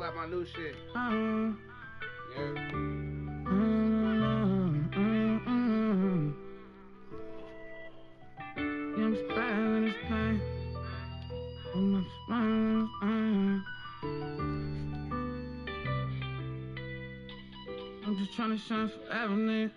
slap my new shit. I'm just tryna shine forever, nigga.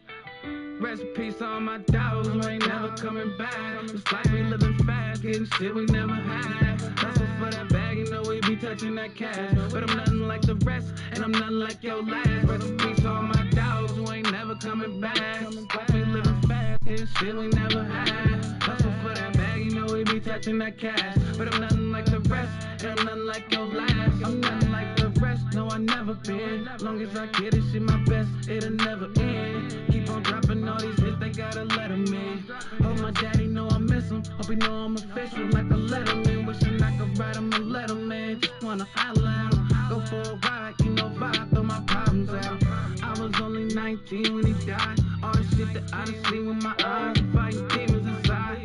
Rest in peace to all my dogs who ain't never coming back. It's like we living fast, getting shit we never had. Hustle for that bag, you know we be touching that cash. But I'm nothing like the rest, and I'm nothing like your last. Rest in peace to all my dogs who ain't never coming back. It's like we living fast, getting shit we never had. Hustle for that bag, you know we be touching that cash. But I'm nothing like the rest, and I'm nothing like your last. I'm nothing like the rest, no I never been. Long as I get this shit my best, it'll never end. Keep on dropping all these hits, they gotta let them in. Hope my daddy know I miss him. Hope he know I'm official like a letterman. Wishing I could write him a letter, man. Just wanna holler at him. Go for a ride, you know vibe, throw my problems out. I was only 19 when he died. All the shit that I done seen with my eyes, fighting demons inside.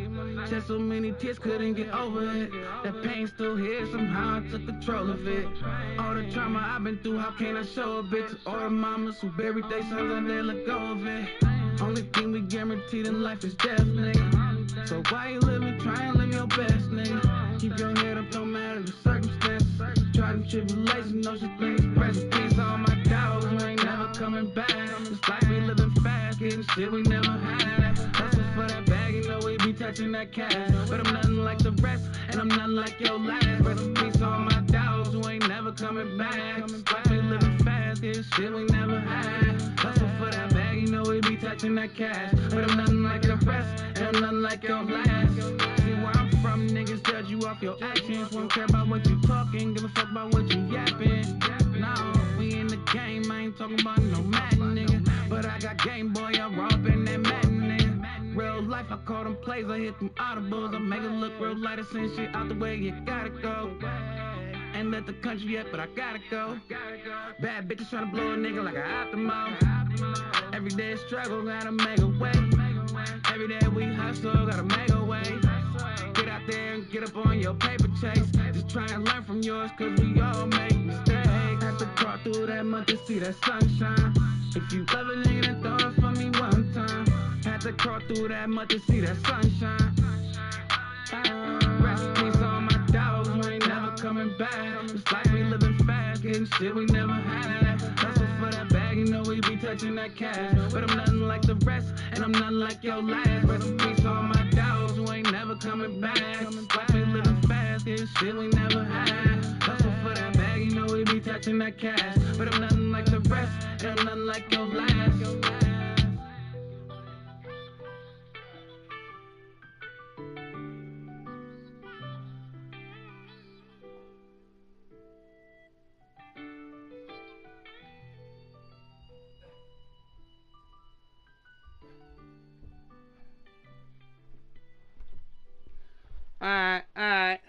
Shed so many tears, couldn't get over it. That pain still here, somehow I took control of it. All the trauma I've been through, how can I show a bit to all the mamas who buried their sons and they let go of it? Only thing we guaranteed in life is death, nigga. So why you living, try and live your best, nigga. Keep your head up, don't matter the circumstances. Try them tribulations, no such thing as rest in peace. All my dogs who ain't never coming back. It's like we living fast, getting shit we never had. Hustle for that bag, you know we be touching that cash. But I'm nothing like the rest, and I'm nothing like your last. Rest in peace, all my dogs who ain't never coming back. It's like we living fast, getting shit we never had. Hustle for that bag, you know we be touching that cash. But I'm nothing like the rest, and I'm nothing like your last. See where I'm from, niggas judge you off your actions. Won't care about what you talking, give a fuck about what you yapping. No, we in the game, I ain't talking about no Madden, nigga. But I got Game Boy, I'm robbing that Madden, nigga. Real life, I call them plays, I hit them audibles. I make it look real light, I send shit out the way, you gotta go. Ain't left the country yet, but I gotta go. Bad bitches tryna blow a nigga like an optimo. Every day struggle, gotta make a way. Every day we hustle, gotta make a way. Get out there and get up on your paper chase. Just try and learn from yours, cause we all make mistakes. Have to crawl through that mud to see that sunshine. If you love a nigga, then throw it for me one time. Had to crawl through that mud to see that sunshine. Rest in peace, all my dogs who ain't never coming back. It's like we living fast, getting shit we never had. Hustle for that bag, you know we be touching that cash. But I'm nothing like the rest, and I'm nothing like your last. Rest in peace, all my dogs who ain't never coming back. It's like we living fast, getting shit we never had. Hustle for that bag, you know we be touching that cash. But I'm nothing like the rest, and I'm nothing like your last. Alright.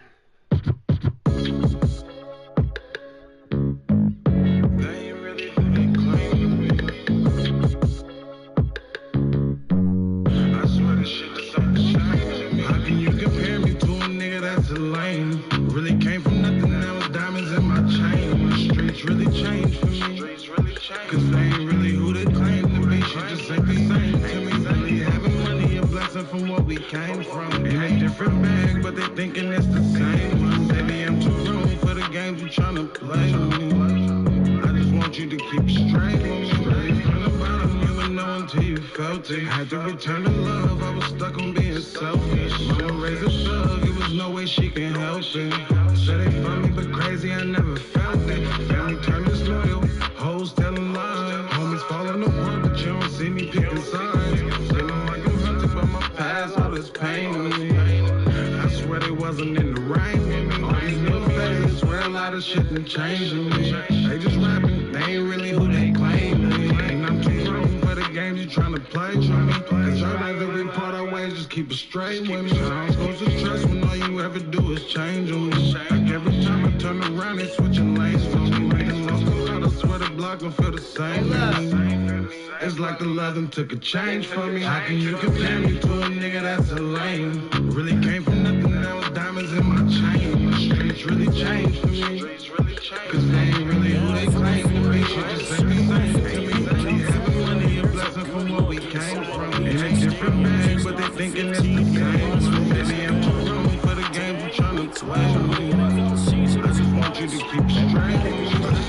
From what we came from, in a different bag, but they thinking it's the same. Baby, I'm too grown for the games you tryna play with me. I just want you to keep straight with me. Straight from the bottom, you would know until you felt it. Had to return to love, I was stuck on being selfish. Mama raised a thug, it was no way she can help it. Said they funny but crazy, I never felt it. Family turned disloyal, hoes telling lies. Homies falling apart, but you don't see me picking sides. Feeling like I'm hunted by my past, all this pain in me. I swear they wasn't in the rain with me. All these new faces, swear a lot of shit done changed in me. They just rapping, they ain't really who they claim to be. And I'm too grown for the games you tryna play with me. Cause your days every part of ways, just keep it straight with me. I'm supposed to trust when all you ever do is change on me. Like every time I turn around, they switching lanes for me. Making lost a lot, I swear the block don't feel the same. It's like the love them took a change for me. How can you compare me to a nigga that's a lame? Really came from nothing, now it's diamonds in my chain. The streets really changed for me. Cause they ain't really play with me. I just want you to keep straight with me.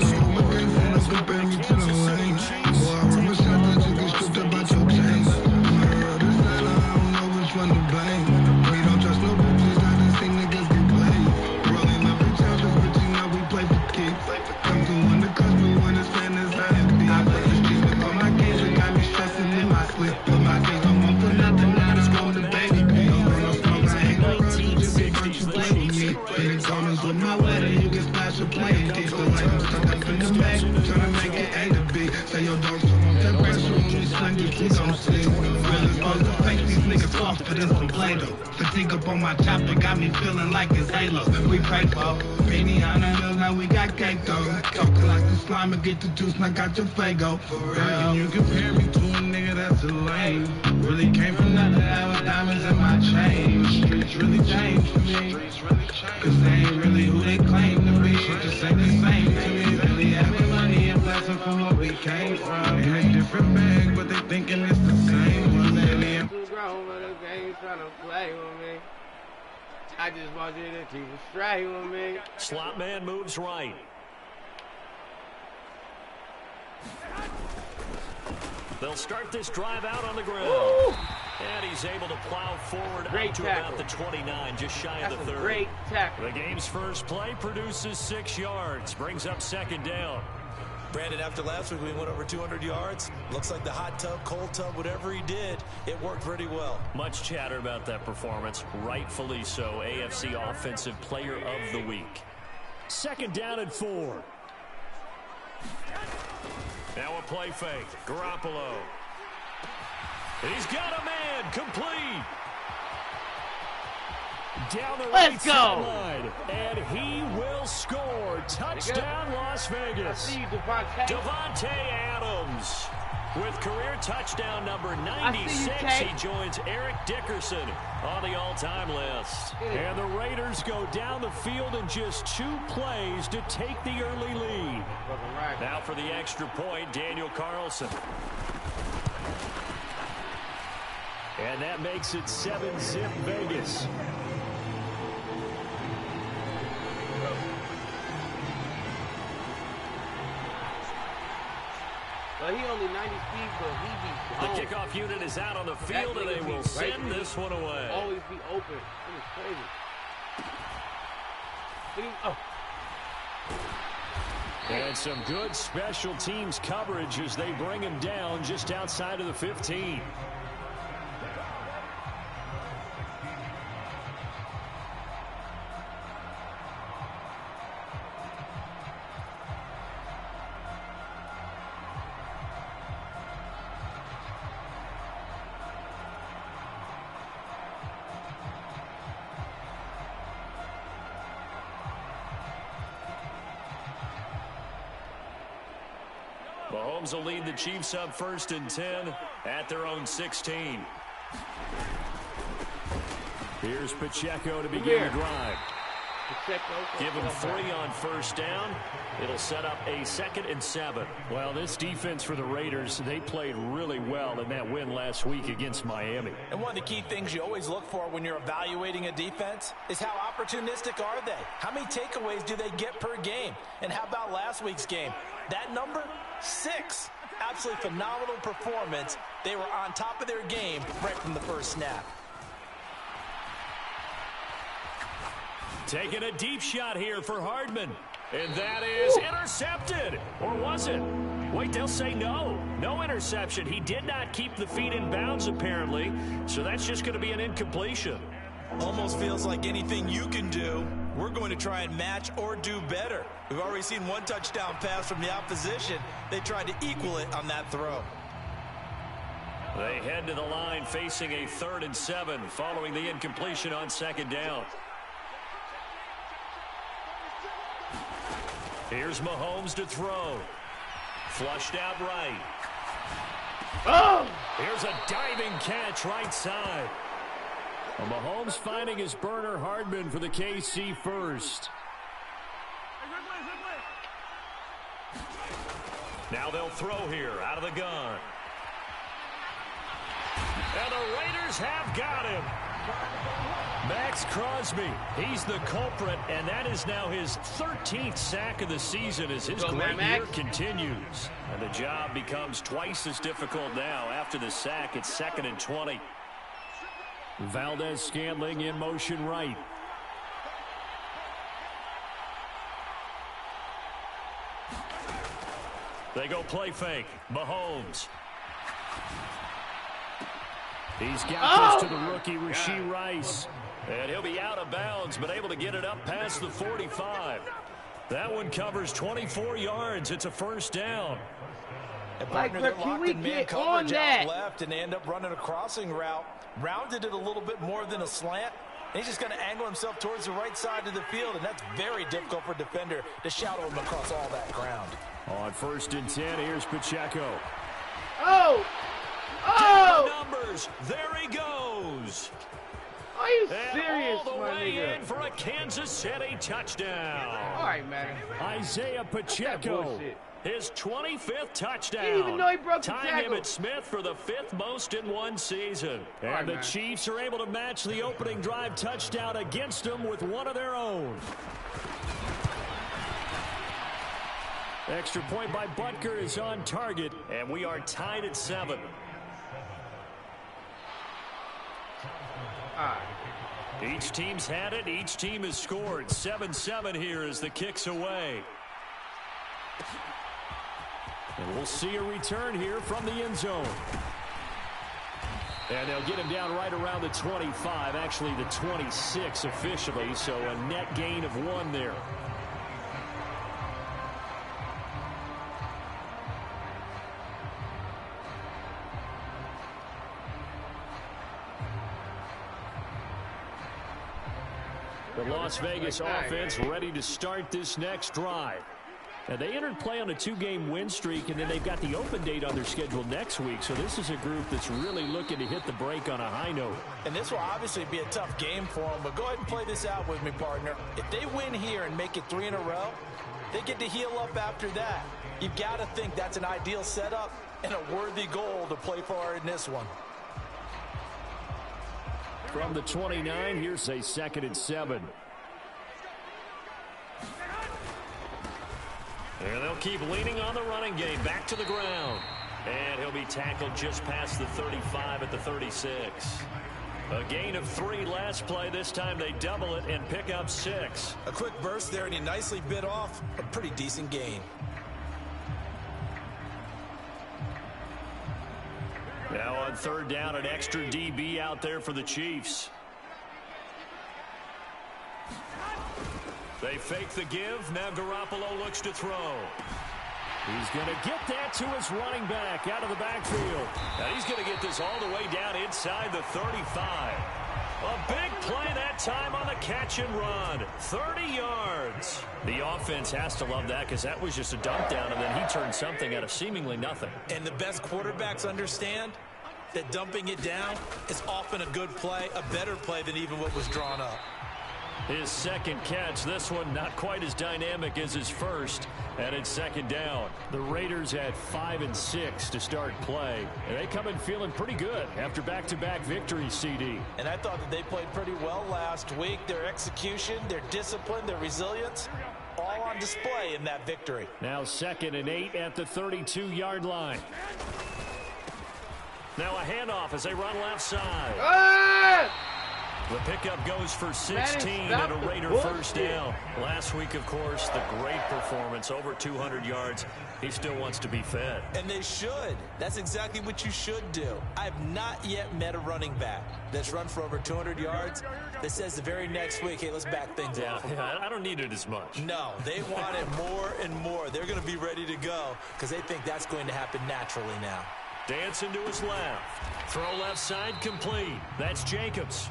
Compare me to the lane. Boy, I remember shot that you get stripped up out your chains. This line, I don't know which one to blame. We don't trust no bitches, I just see niggas get played. Rolling up in chapters, but you know we play for keeps. Come through on the cusp, but when it's fan, it's IMB. I play the streets with all my kids, it got me stressing in my sleep. Put my kids on one for nothing, now it's going to baby P. No smoke, I ain't no rush, you just big bunch, you play with me. In the corners with my wedding, you can splash a play. Deep, the light, I'm stuck up in the back, tryna make it A to B. Say your dogs on that pressure on these slingers, we gon' see. Really supposed to fake these niggas off for this some Play-Doh. Fatigue up on my chopper, got me feeling like it's Halo. We pray for penny on the hills, now we got cake though. Talking like the slime and get the juice, now got your Fago. For real. Can you compare me to a nigga that's a lame? Really came from nothing, I was diamonds in my chain. Streets really changed for me. Cause they ain't really who they claim to be. Shit just ain't the same to me. Really having money and blessing from what we came from. In a different bag, but they thinking it's the same one. Too grown for the game, trying to play with me. I just want you to keep it straight with me. Slot man moves right. They'll start this drive out on the ground. Woo! And he's able to plow forward out to about the 29, just shy of the 30. Great tackle. The game's first play produces 6 yards, brings up second down. Brandon, after last week, we went over 200 yards. Looks like the hot tub, cold tub, whatever he did, it worked pretty well. Much chatter about that performance, rightfully so. AFC Offensive Player of the Week. Second down and 4. Now a play fake. Garoppolo. He's got a man. Complete. Down the right sideline. And he will score. Touchdown, Las Vegas. I see you, Devontae Adams. With career touchdown number 96, he joins Eric Dickerson on the all-time list. And the Raiders go down the field in just 2 plays to take the early lead. Now for the extra point, Daniel Carlson. And that makes it 7-zip Vegas. Well, he only 90 speed, but he be gone. The kickoff unit is out on the field, and they will send this one away. Always be open. It is crazy. Oh. And some good special teams coverage as they bring him down just outside of the 15. Mahomes will lead the Chiefs up 1st and 10 at their own 16. Here's Pacheco to begin the drive. Give him 3 on 1st down. It'll set up a 2nd and 7. Well, this defense for the Raiders, they played really well in that win last week against Miami. And one of the key things you always look for when you're evaluating a defense is how opportunistic are they? How many takeaways do they get per game? And how about last week's game? That number, 6. Absolutely phenomenal performance. They were on top of their game right from the first snap. Taking a deep shot here for Hardman. And that is intercepted. Or was it? Wait, they'll say no. No interception. He did not keep the feet in bounds, apparently. So that's just going to be an incompletion. Almost feels like anything you can do, we're going to try and match or do better. We've already seen 1 touchdown pass from the opposition. They tried to equal it on that throw. They head to the line facing a 3rd and 7 following the incompletion on 2nd down. Here's Mahomes to throw. Flushed out right. Oh! Here's a diving catch right side. Well, Mahomes finding his burner Hardman for the KC first. Now they'll throw here out of the gun. And the Raiders have got him. Max Crosby, he's the culprit, and that is now his 13th sack of the season as his great year continues. And the job becomes twice as difficult now. After the sack, it's 2nd and 20. Valdez-Scantling in motion right. They go play fake. Mahomes. He's got this to the rookie, Rashee Rice. And he'll be out of bounds, but able to get it up past the 45. That one covers 24 yards. It's a first down. Like, can we get on that? Left, and they end up running a crossing route. Rounded it a little bit more than a slant. He's just going to angle himself towards the right side of the field, and that's very difficult for a defender to shadow him across all that ground. On 1st and 10, here's Pacheco. Oh! Oh! Numbers. There he goes. Are you serious, all the way in for a Kansas City touchdown. All right, man. Isaiah Pacheco, his 25th touchdown. Didn't even know he broke the tying Emmitt Smith for the 5th most in one season. And the Chiefs are able to match the opening drive touchdown against them with one of their own. Extra point by Butker is on target, and we are tied at 7. Each team's had it. Each team has scored. 7-7 here as the kick's away. And we'll see a return here from the end zone. And they'll get him down right around the 25, actually the 26 officially, so a net gain of 1 there. The Las Vegas offense ready to start this next drive. And they entered play on a 2-game win streak, and then they've got the open date on their schedule next week. So this is a group that's really looking to hit the break on a high note. And this will obviously be a tough game for them, but go ahead and play this out with me, partner. If they win here and make it 3 in a row, they get to heal up after that. You've got to think that's an ideal setup and a worthy goal to play for in this one. From the 29, here's a 2nd and 7. And they'll keep leaning on the running game. Back to the ground. And he'll be tackled just past the 35 at the 36. A gain of 3 last play. This time they double it and pick up 6. A quick burst there, and he nicely bit off a pretty decent gain. Now on 3rd down, an extra DB out there for the Chiefs. They fake the give. Now Garoppolo looks to throw. He's going to get that to his running back out of the backfield. Now he's going to get this all the way down inside the 35. A big play that time on the catch and run. 30 yards. The offense has to love that because that was just a dump down, and then he turned something out of seemingly nothing. And the best quarterbacks understand that dumping it down is often a good play, a better play than even what was drawn up. His 2nd catch, this one not quite as dynamic as his first, and it's 2nd down. The Raiders had 5 and 6 to start play, and they come in feeling pretty good after back-to-back victories, CD. And I thought that they played pretty well last week. Their execution, their discipline, their resilience, all on display in that victory. Now 2nd and 8 at the 32-yard line. Now a handoff as they run left side. The pickup goes for 16 and a Raider first down. Last week, of course, the great performance, over 200 yards. He still wants to be fed. And they should. That's exactly what you should do. I've not yet met a running back that's run for over 200 yards that says the very next week, hey, let's back things up. Yeah, I don't need it as much. No, they want it more and more. They're going to be ready to go because they think that's going to happen naturally now. Dancing to his left. Throw left side complete. That's Jacobs.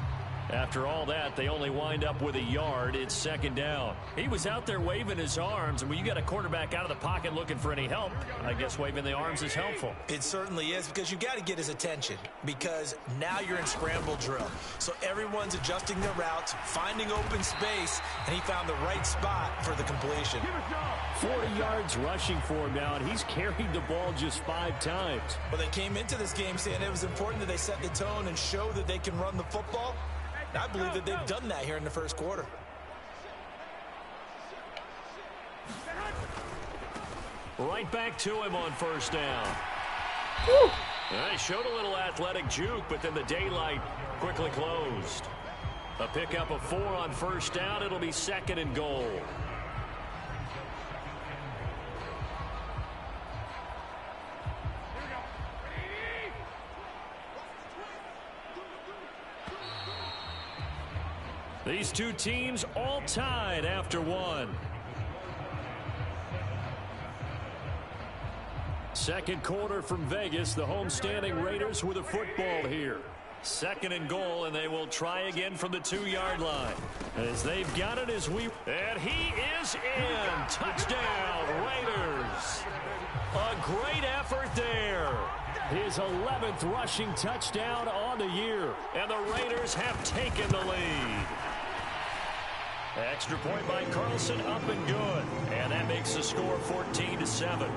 After all that, they only wind up with a yard. It's 2nd down. He was out there waving his arms, and when you got a quarterback out of the pocket looking for any help, I guess waving the arms is helpful. It certainly is, because you got to get his attention, because now you're in scramble drill. So everyone's adjusting their routes, finding open space, and he found the right spot for the completion. 40 yards rushing for him now, and he's carried the ball just 5 times. Well, they came into this game saying it was important that they set the tone and show that they can run the football. I believe that they've done that here in the first quarter. Right back to him on first down. They showed a little athletic juke, but then the daylight quickly closed. A pickup of 4 on first down. It'll be 2nd and goal. These two teams all tied after 1. Second quarter from Vegas. The homestanding Raiders with a football here. 2nd and goal, and they will try again from the 2-yard line. As they've got it and he is in. Touchdown, Raiders. A great effort there. His 11th rushing touchdown on the year, and the Raiders have taken the lead. Extra point by Carlson, up and good. And that makes the score 14-7.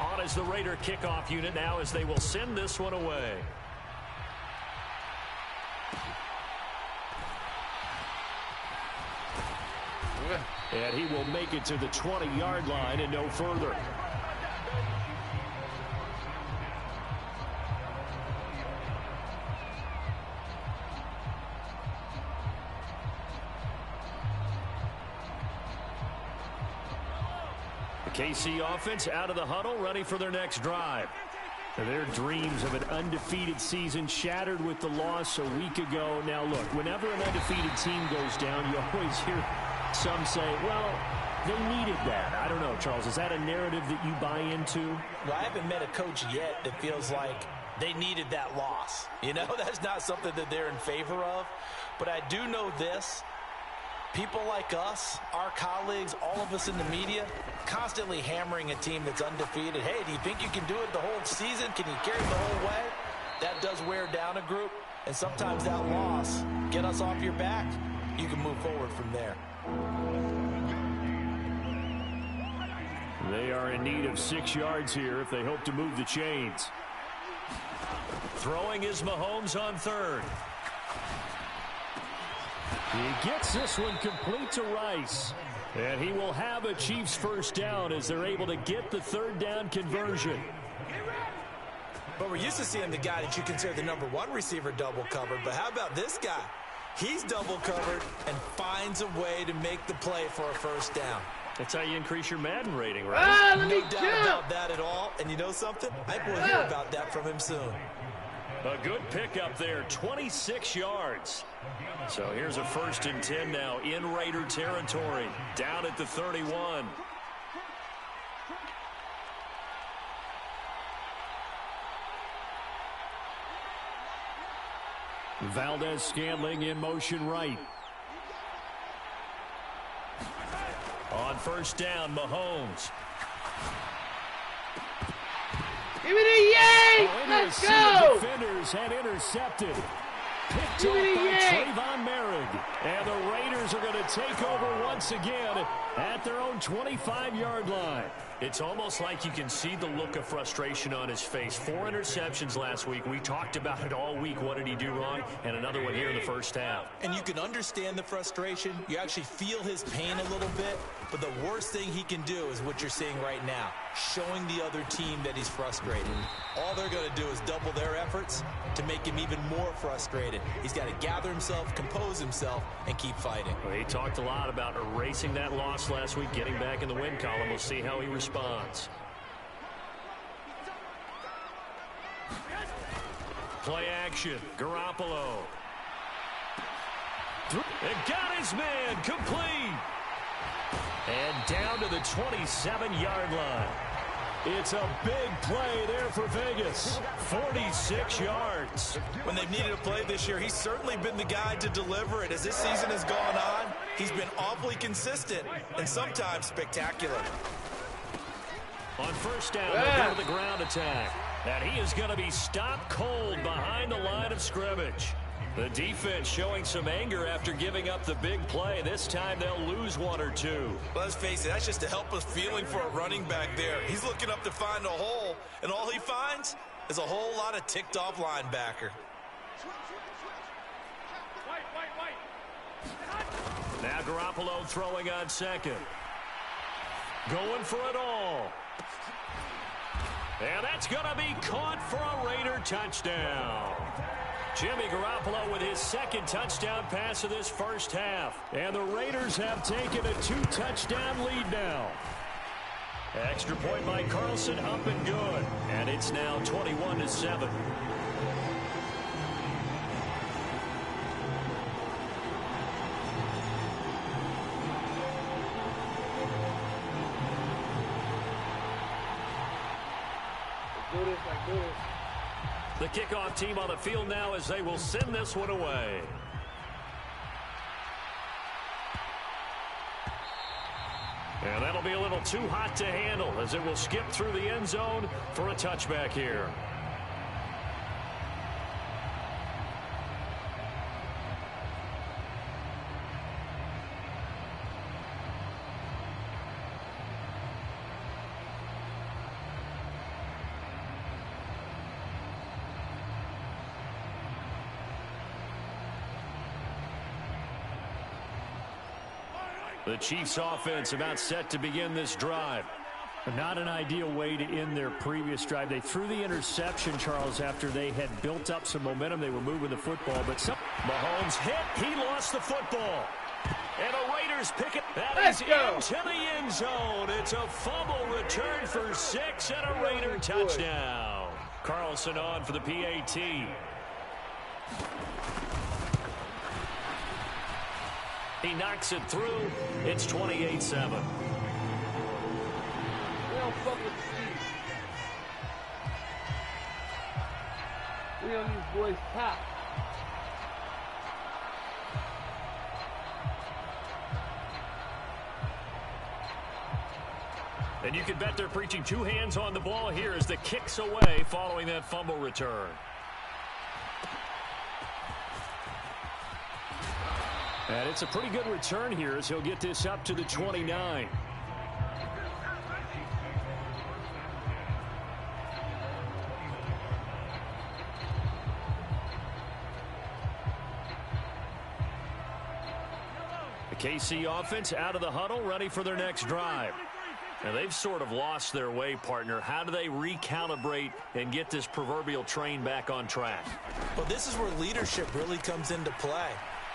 On is the Raider kickoff unit now as they will send this one away. And he will make it to the 20-yard line and no further. The KC offense out of the huddle, ready for their next drive. Their dreams of an undefeated season shattered with the loss a week ago. Now, look, whenever an undefeated team goes down, you always hear some say, well, they needed that. I don't know, Charles. Is that a narrative that you buy into? Well, I haven't met a coach yet that feels like they needed that loss. You know, that's not something that they're in favor of. But I do know this. People like us, our colleagues, all of us in the media, constantly hammering a team that's undefeated. Hey, do you think you can do it the whole season? Can you carry it the whole way? That does wear down a group. And sometimes that loss, get us off your back, you can move forward from there. They are in need of 6 yards here if they hope to move the chains. Throwing is Mahomes on 3rd. He gets this one complete to Rice. And he will have a Chiefs first down as they're able to get the 3rd down conversion. But we're used to seeing the guy that you consider the #1 receiver double covered. But how about this guy? He's double covered and finds a way to make the play for a first down. That's how you increase your Madden rating, right? No doubt about that at all. And you know something? I think we'll hear about that from him soon. A good pickup there, 26 yards. So here's a 1st and 10 now in Raider territory, down at the 31. Valdez-Scantling in motion right. On first down, Mahomes. Give me the yay! Let's go! Defenders had intercepted. Picked off by Trayvon Merrick. And the Raiders are going to take over once again at their own 25-yard line. It's almost like you can see the look of frustration on his face. 4 interceptions last week. We talked about it all week. What did he do wrong? And another one here in the first half. And you can understand the frustration. You actually feel his pain a little bit. But the worst thing he can do is what you're seeing right now, showing the other team that he's frustrated. All they're going to do is double their efforts to make him even more frustrated. He's got to gather himself, compose himself, and keep fighting. Well, he talked a lot about erasing that loss last week, getting back in the win column. We'll see how he responds. Play action. Garoppolo. And got his man complete. And down to the 27-yard line. It's a big play there for Vegas. 46 yards. When they've needed a play this year, he's certainly been the guy to deliver it. As this season has gone on, he's been awfully consistent and sometimes spectacular. On first down, they go to the ground attack. And he is going to be stopped cold behind the line of scrimmage. The defense showing some anger after giving up the big play. This time they'll lose one or two. Let's face it, that's just a helpless feeling for a running back there. He's looking up to find a hole, and all he finds is a whole lot of ticked-off linebacker. Now Garoppolo throwing on second. Going for it all. And that's going to be caught for a Raider touchdown. Jimmy Garoppolo with his second touchdown pass of this first half. And the Raiders have taken a 2-touchdown lead now. Extra point by Carlson, up and good. And it's now 21-7. The kickoff team on the field now as they will send this one away. And that'll be a little too hot to handle as it will skip through the end zone for a touchback here. The Chiefs offense about set to begin this drive. Not an ideal way to end their previous drive. They threw the interception, Charles, after they had built up some momentum. They were moving the football, but Mahomes hit. He lost the football. And the Raiders pick it. That is into the end zone. It's a fumble return for 6 and a Raider touchdown. Carlson on for the PAT. He knocks it through. It's 28-7. We don't fuck with the Chiefs. We on these boys' top. And you can bet they're preaching 2 hands on the ball here as the kick's away following that fumble return. And it's a pretty good return here as he'll get this up to the 29. The KC offense out of the huddle, ready for their next drive. And they've sort of lost their way, partner. How do they recalibrate and get this proverbial train back on track? Well, this is where leadership really comes into play.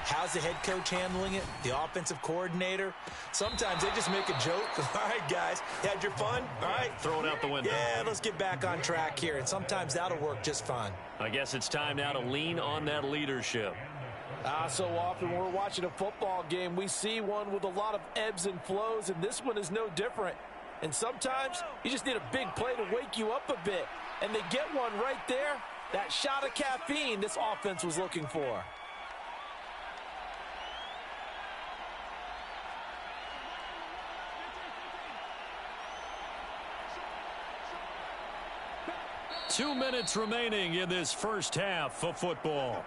How's the head coach handling it? The offensive coordinator? Sometimes they just make a joke. All right, guys, you had your fun? All right. Throw it out the window. Yeah, let's get back on track here. And sometimes that'll work just fine. I guess it's time now to lean on that leadership. So often when we're watching a football game, we see one with a lot of ebbs and flows, and this one is no different. And sometimes you just need a big play to wake you up a bit. And they get one right there. That shot of caffeine this offense was looking for. Two minutes remaining in this first half of football.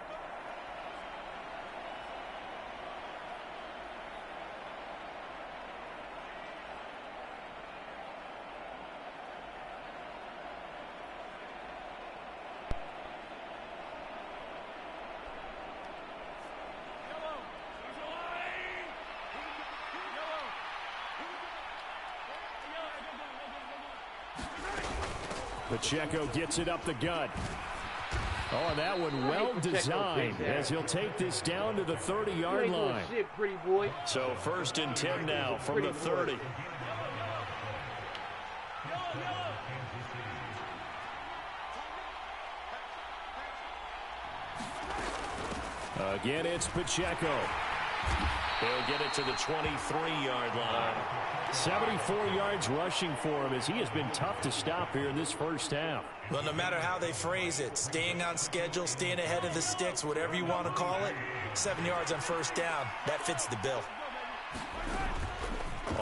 Pacheco gets it up the gut. Oh, and that one well designed as he'll take this down to the 30-yard line. Shit, pretty boy. So 1st and 10 now from the 30. Again, it's Pacheco. He'll get it to the 23-yard line. 74 yards rushing for him as he has been tough to stop here in this first half. Well, no matter how they phrase it, staying on schedule, staying ahead of the sticks, whatever you want to call it, 7 yards on 1st down, that fits the bill.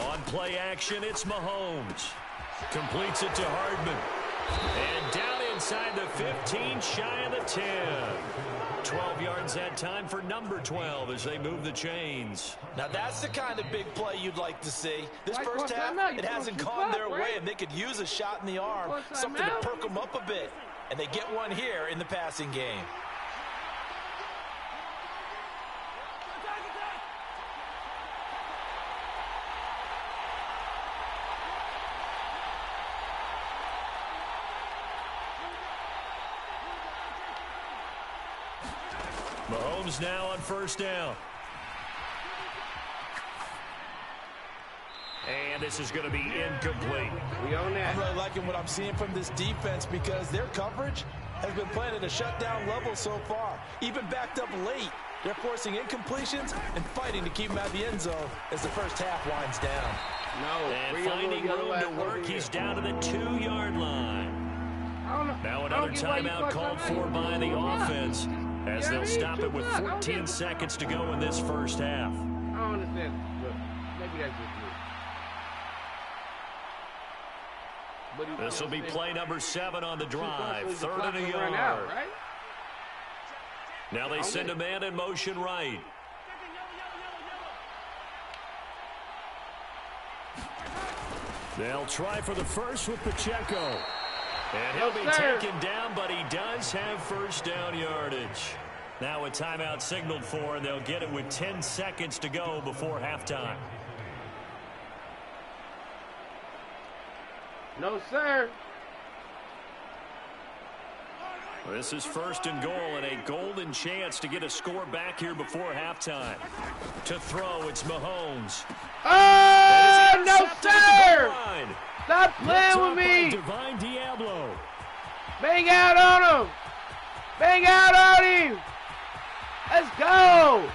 On play action, it's Mahomes. Completes it to Hardman. And down inside. inside the 15, shy of the 10. 12 yards that time for number 12 as they move the chains. Now that's the kind of big play you'd like to see. This first half, it hasn't gone their way, and they could use a shot in the arm, something to perk them up a bit. And they get one here in the passing game. Mahomes now on first down. And this is going to be incomplete. We own that. I'm really liking what I'm seeing from this defense because their coverage has been playing at a shutdown level so far. Even backed up late, they're forcing incompletions and fighting to keep them out of the end zone as the first half winds down. No. And finding room to work, he's down to the 2-yard line. Now another timeout called for by the offense as they'll stop it with 14 seconds to go in this first half. I don't understand. Look, maybe that's just me. This will be play number 7 on the drive. 3rd and a yard. Out, right? Now they send a man in motion right. They'll try for the first with Pacheco. And he'll be taken down, but he does have first down yardage. Now a timeout signaled for, and they'll get it with 10 seconds to go before halftime. No, sir. This is 1st and goal, and a golden chance to get a score back here before halftime. To throw, it's Mahomes. Oh, no, sir. Stop playing with me. Divine Diablo. Bang out on him. Bang out on him. Let's go.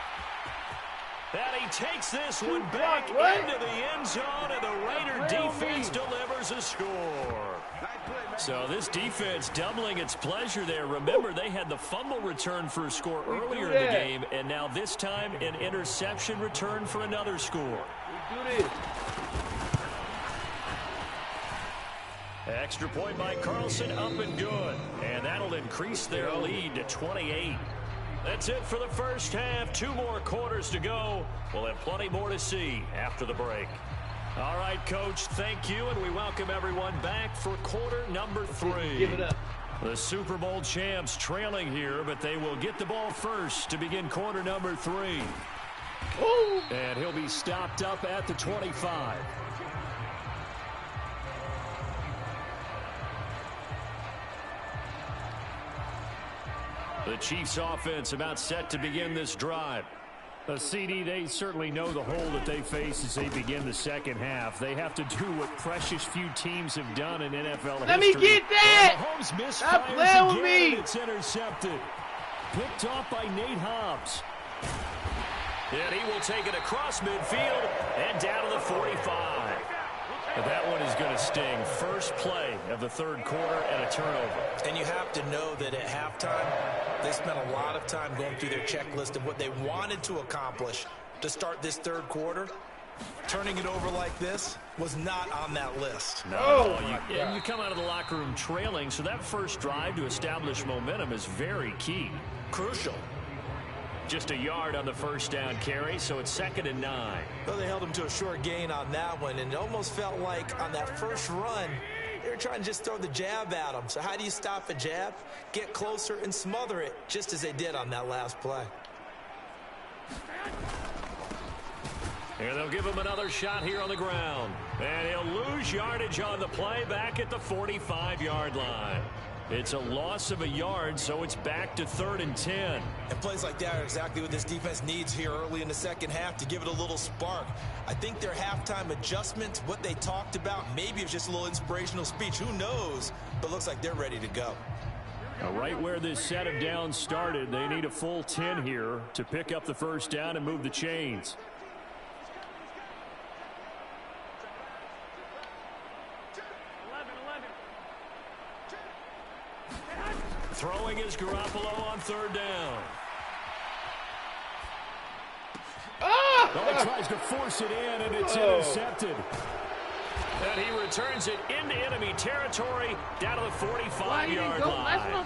And he takes this one back into the end zone, and the Raider defense delivers a score. So this defense doubling its pleasure there. Remember, they had the fumble return for a score earlier in the game, and now this time an interception return for another score. We do this. Extra point by Carlson, up and good. And that'll increase their lead to 28. That's it for the first half. 2 more quarters to go. We'll have plenty more to see after the break. All right, Coach, thank you, and we welcome everyone back for quarter number 3. Give it up. The Super Bowl champs trailing here, but they will get the ball first to begin quarter number 3. Ooh. And he'll be stopped up at the 25. The Chiefs offense about set to begin this drive. CD, they certainly know the hole that they face as they begin the second half. They have to do what precious few teams have done in NFL history. Let me get that! Mahomes Stop misfires playing with again, me! it's intercepted. Picked off by Nate Hobbs. And he will take it across midfield and down to the 45. But that one is going to sting. First play of the 3rd quarter and a turnover. And you have to know that at halftime, they spent a lot of time going through their checklist of what they wanted to accomplish to start this 3rd quarter. Turning it over like this was not on that list. No, you come out of the locker room trailing, so that first drive to establish momentum is very key. Crucial. Just a yard on the first down carry, so it's 2nd and 9. Well, they held him to a short gain on that one, and it almost felt like on that first run, they were trying to just throw the jab at him. So how do you stop a jab? Get closer and smother it, just as they did on that last play. And they'll give him another shot here on the ground. And he'll lose yardage on the play back at the 45-yard line. It's a loss of a yard, so it's back to 3rd and 10. And plays like that are exactly what this defense needs here early in the second half to give it a little spark. I think their halftime adjustments, what they talked about, maybe it was just a little inspirational speech. Who knows? But looks like they're ready to go. Now, right where this set of downs started, they need a full 10 here to pick up the first down and move the chains. Throwing is Garoppolo on 3rd down. Oh! Well, he tries to force it in, and it's intercepted. And he returns it into enemy territory down to the 45-yard line.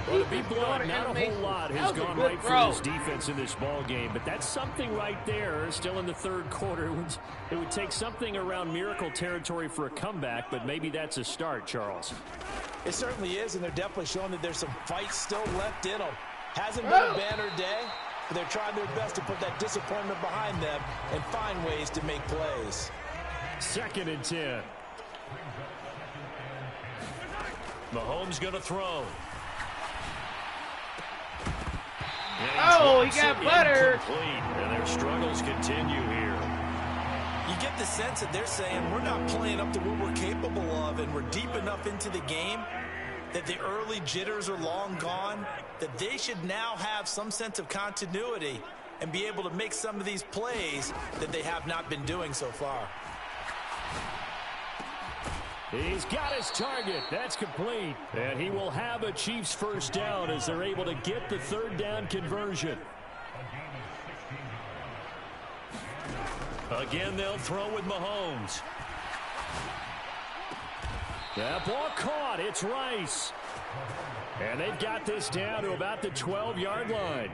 Well, to be blunt, not a whole lot has gone right for this defense in this ball game, but that's something right there. Still in the third quarter, it would take something around miracle territory for a comeback, but maybe that's a start, Charles. It certainly is, and they're definitely showing that there's some fight still left in them. Hasn't been a banner day, but they're trying their best to put that disappointment behind them and find ways to make plays. 2nd and 10. Mahomes going to throw. Oh, he got buttered. And their struggles continue here. You get the sense that they're saying we're not playing up to what we're capable of, and we're deep enough into the game that the early jitters are long gone, that they should now have some sense of continuity and be able to make some of these plays that they have not been doing so far. He's got his target. That's complete. And he will have a Chiefs first down as they're able to get the 3rd down conversion. Again, they'll throw with Mahomes. That ball caught. It's Rice. And they've got this down to about the 12-yard line.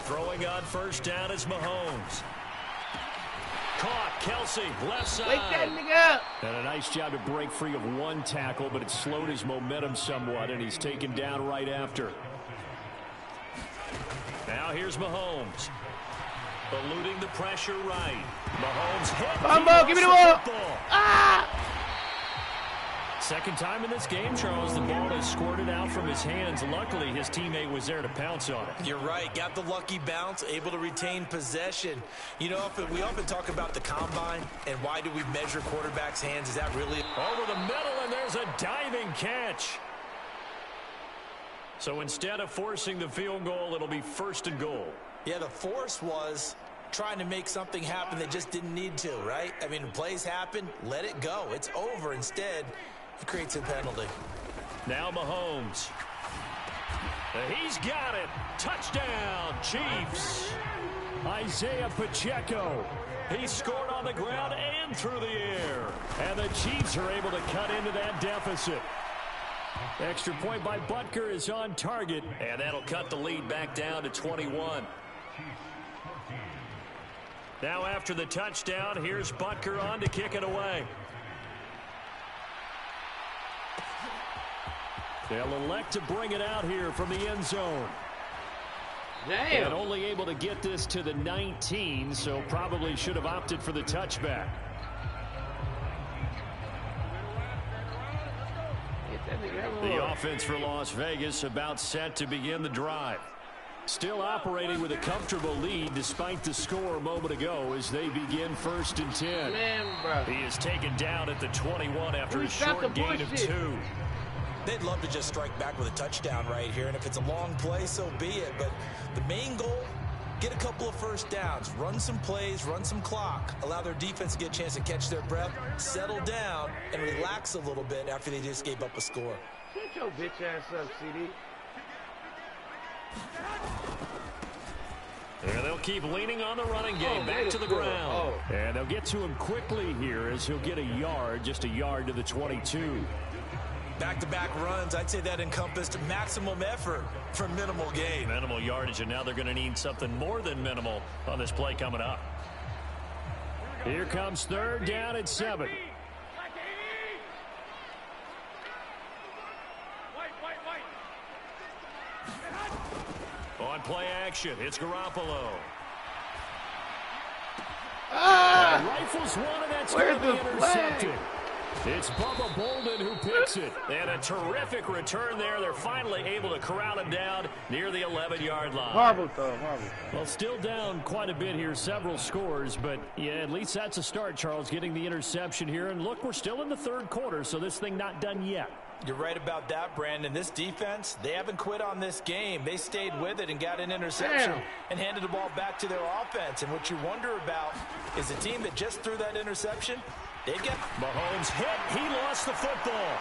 Throwing on first down is Mahomes. Caught. Kelsey, left side. Wake that nigga up. And a nice job to break free of one tackle, but it slowed his momentum somewhat, and he's taken down right after. Now here's Mahomes. Eluding the pressure right. Mahomes hit. Bumbo, give me the ball. Ah! Second time in this game, Charles, the ball has squirted out from his hands. Luckily, his teammate was there to pounce on it. You're right. Got the lucky bounce, able to retain possession. You know, we often talk about the combine and why do we measure quarterbacks' hands. Is that really? Over the middle, and there's a diving catch. So instead of forcing the field goal, it'll be 1st and goal. Yeah, the force was trying to make something happen that just didn't need to, right? I mean, plays happen, let it go. It's over. Instead, it creates a penalty. Now Mahomes. He's got it. Touchdown, Chiefs. Isaiah Pacheco. He scored on the ground and through the air. And the Chiefs are able to cut into that deficit. Extra point by Butker is on target. And that'll cut the lead back down to 21. Now after the touchdown, here's Butker on to kick it away. They'll elect to bring it out here from the end zone. Damn. And only able to get this to the 19, so probably should have opted for the touchback. The offense for Las Vegas about set to begin the drive. Still operating with a comfortable lead despite the score a moment ago as they begin 1st and 10. Man, bro. He is taken down at the 21 after a short gain of 2. They'd love to just strike back with a touchdown right here, and if it's a long play, so be it. But the main goal, get a couple of first downs, run some plays, run some clock, allow their defense to get a chance to catch their breath, settle down, and relax a little bit after they just gave up a score. Shut your bitch ass up, CD. And they'll keep leaning on the running game back to the ground. And they'll get to him quickly here as he'll get a yard, just a yard to the 22. Back-to-back runs, I'd say that encompassed maximum effort for minimal gain. Minimal yardage, and now they're going to need something more than minimal on this play coming up. Here comes 3rd down at 7. On play action, it's Garoppolo. Rifles one, and that's going to be intercepted. It's Bubba Bolden who picks it. And a terrific return there. They're finally able to corral him down near the 11-yard line. Marble throw. Well, still down quite a bit here, several scores. But, yeah, at least that's a start, Charles, getting the interception here. And, look, we're still in the 3rd quarter, so this thing not done yet. You're right about that, Brandon. This defense, they haven't quit on this game. They stayed with it and got an interception and handed the ball back to their offense. And what you wonder about is the team that just threw that interception, they get... Mahomes hit. He lost the football.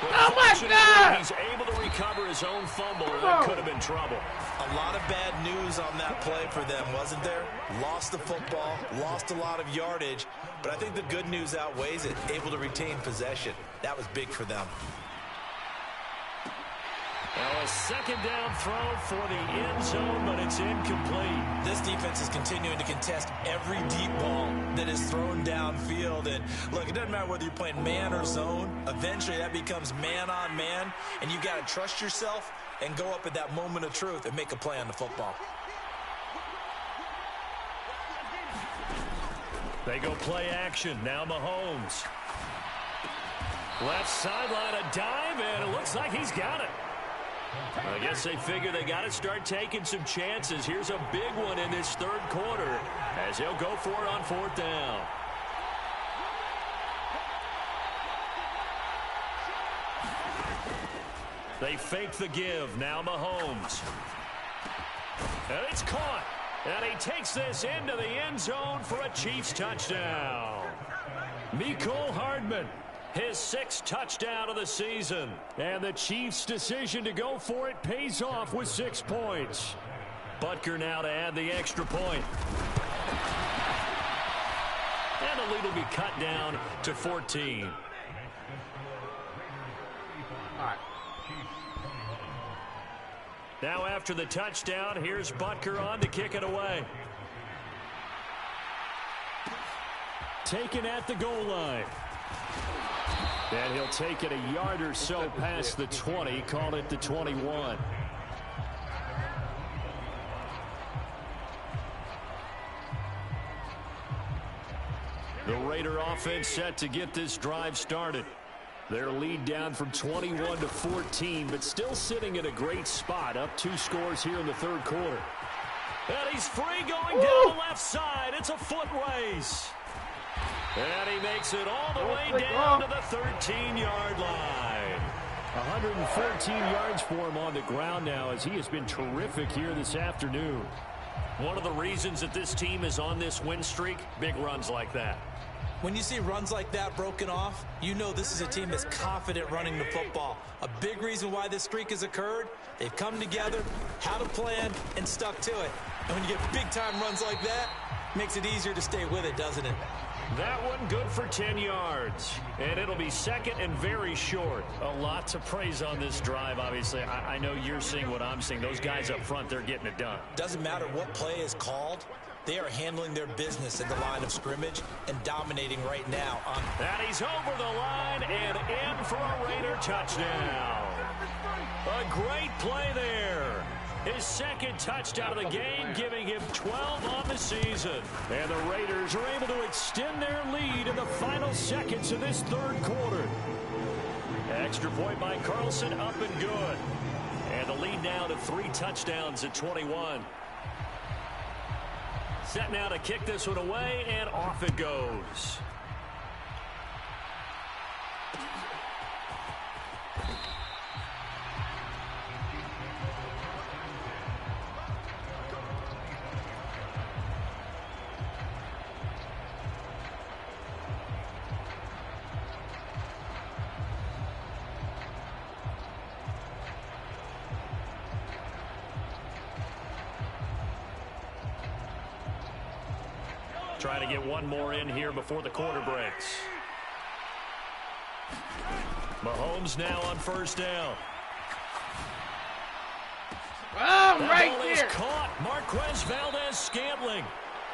Oh, my God! He's able to recover his own fumble, or that could have been trouble. A lot of bad news on that play for them, wasn't there? Lost the football, lost a lot of yardage, but I think the good news outweighs it. Able to retain possession. That was big for them. Now a second down throw for the end zone, but it's incomplete. This defense is continuing to contest every deep ball that is thrown downfield. And look, it doesn't matter whether you're playing man or zone. Eventually that becomes man on man, and you got to trust yourself and go up at that moment of truth and make a play on the football. They go play action. Now Mahomes. Left sideline, a dive, and it looks like he's got it. I guess they figure they got to start taking some chances. Here's a big one in this third quarter as he'll go for it on fourth down. They fake the give. Now Mahomes. And it's caught. And he takes this into the end zone for a Chiefs touchdown. Mecole Hardman, his 6th touchdown of the season. And the Chiefs' decision to go for it pays off with 6 points. Butker now to add the extra point. And the lead will be cut down to 14. All right. Now after the touchdown, here's Butker on to kick it away. Taken at the goal line. And he'll take it a yard or so past the 20, call it the 21. The Raider offense set to get this drive started. Their lead down from 21 to 14, but still sitting in a great spot, up 2 scores here in the third quarter. And he's free going down the left side. It's a foot race. And he makes it all the way down to the 13-yard line. 114 yards for him on the ground now as he has been terrific here this afternoon. One of the reasons that this team is on this win streak, big runs like that. When you see runs like that broken off, you know this is a team that's confident running the football. A big reason why this streak has occurred, they've come together, had a plan, and stuck to it. And when you get big-time runs like that, it makes it easier to stay with it, doesn't it? That one good for 10 yards. And it'll be second and very short. A lot to praise on this drive, obviously. I know you're seeing what I'm seeing. Those guys up front, they're getting it done. Doesn't matter what play is called. They are handling their business at the line of scrimmage and dominating right now. And he's over the line and in for a Raider touchdown. A great play there. His 2nd touchdown of the game, giving him 12 on the season. And the Raiders are able to extend their lead in the final seconds of this third quarter. Extra point by Carlson, up and good. And the lead now to 3 touchdowns at 21. Set now to kick this one away, and off it goes. Trying to get one more in here before the quarter breaks. Mahomes now on first down. Oh, that right ball there. is caught. Marquez Valdez-Scantling.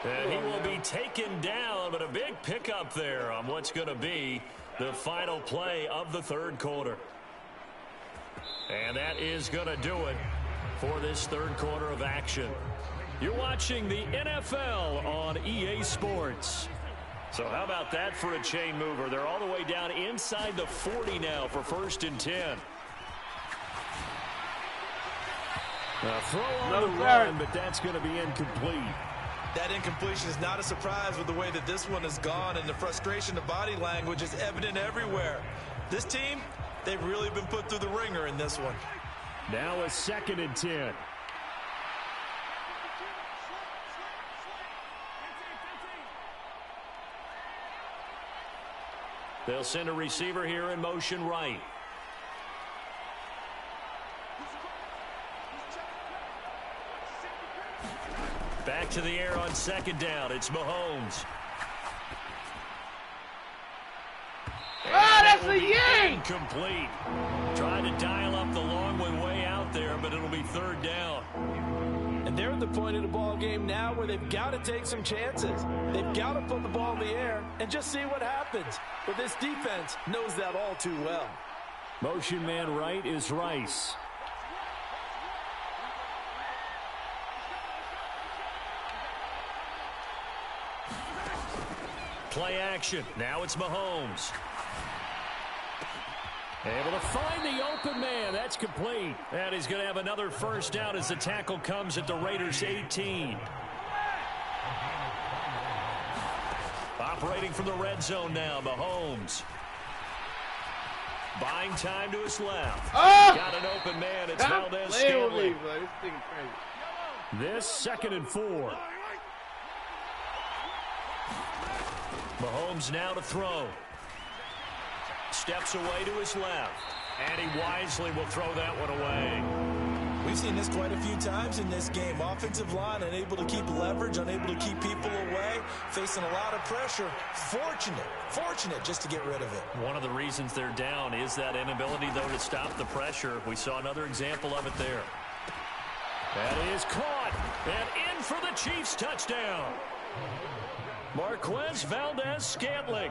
And he will be taken down, but a big pickup there on what's going to be the final play of the third quarter. And that is going to do it for this third quarter of action. You're watching the NFL on EA Sports. So how about that for a chain mover? They're all the way down inside the 40 now for 1st and 10. A throw on the run, but that's going to be incomplete. That incompletion is not a surprise with the way that this one has gone, and the frustration of body language is evident everywhere. This team, they've really been put through the ringer in this one. Now a 2nd and 10. They'll send a receiver here in motion right. to the air on second down. It's Mahomes. Oh, that's a yank! Incomplete. Trying to dial up the long one way out there, but it'll be third down. And they're at the point of the ball game now where they've got to take some chances. They've got to put the ball in the air and just see what happens. But this defense knows that all too well. Motion man right is Rice. Play action. Now it's Mahomes. Able to find the open man. That's complete. And he's going to have another first down as the tackle comes at the Raiders' 18. Operating from the red zone now, Mahomes. Buying time to his left. Oh! Got an open man. It's Valdez-Scantling. This 2nd and 4. Mahomes now to throw. Steps away to his left. And he wisely will throw that one away. We've seen this quite a few times in this game. Offensive line unable to keep leverage, unable to keep people away, facing a lot of pressure. Fortunate just to get rid of it. One of the reasons they're down is that inability, though, to stop the pressure. We saw another example of it there. That is caught. And in for the Chiefs touchdown. Marquez Valdez-Scantling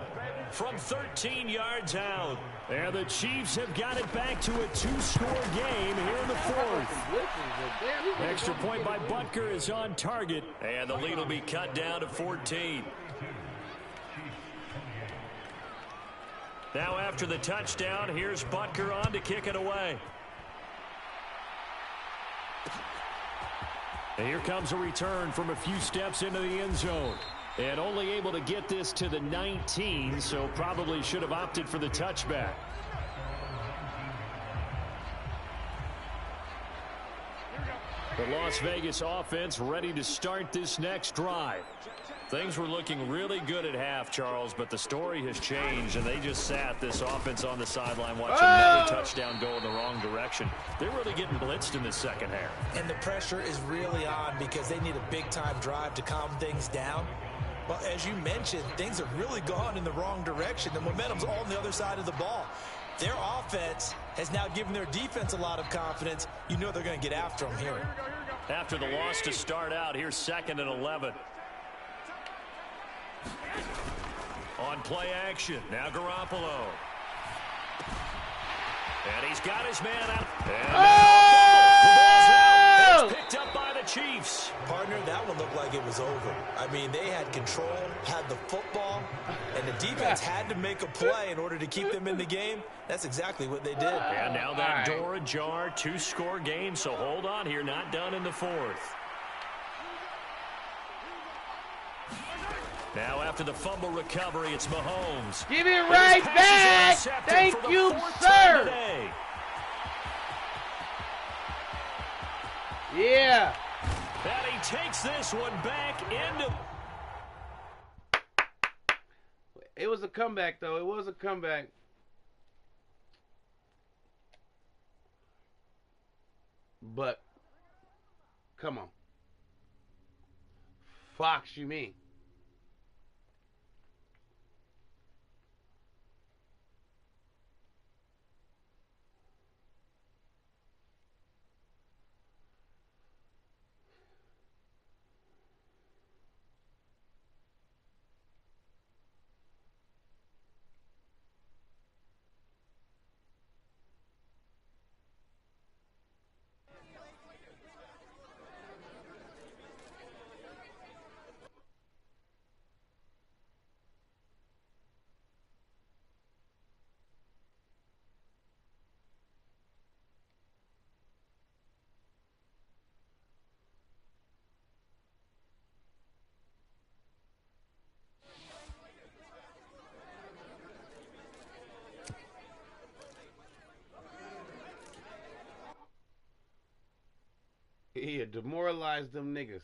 from 13 yards out. And the Chiefs have got it back to a 2-score game here in the 4th. Extra point by Butker is on target. And the lead will be cut down to 14. Now after the touchdown, here's Butker on to kick it away. And here comes a return from a few steps into the end zone. And only able to get this to the 19, so probably should have opted for the touchback. The Las Vegas offense ready to start this next drive. Things were looking really good at half, Charles, but the story has changed, and they just sat this offense on the sideline watching another touchdown go in the wrong direction. They're really getting blitzed in the second half. And the pressure is really on because they need a big-time drive to calm things down. Well, as you mentioned, things have really gone in the wrong direction. The momentum's all on the other side of the ball. Their offense has now given their defense a lot of confidence. You know they're going to get after them here. After the loss to start out, here's 2nd and 11. On play action, now Garoppolo. And he's got his man out. And it's picked up by the Chiefs. Partner, that one looked like it was over. I mean, they had control, had the football, and the defense had to make a play in order to keep them in the game. That's exactly what they did. And now that door ajar, 2-score game, so hold on here, not done in the 4th. Now after the fumble recovery, it's Mahomes. Give it right back. Thank you, sir. Yeah. And he takes this one back into. It was a comeback, though. It was a comeback. But, come on. Fox, you mean? Yeah, demoralize them niggas.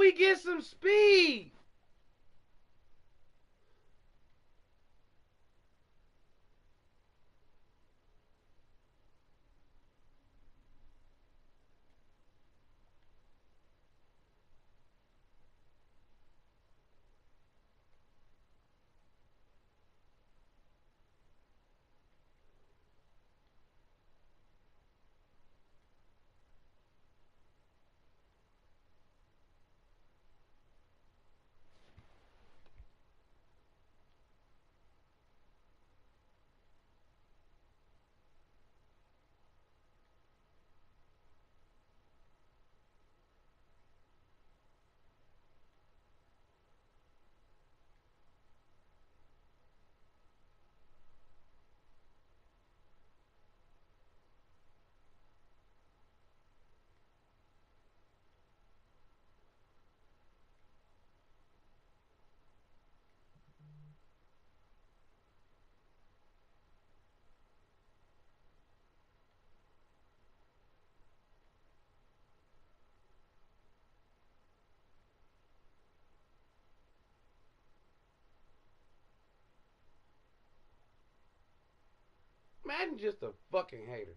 me get some speed. Madden just a fucking hater.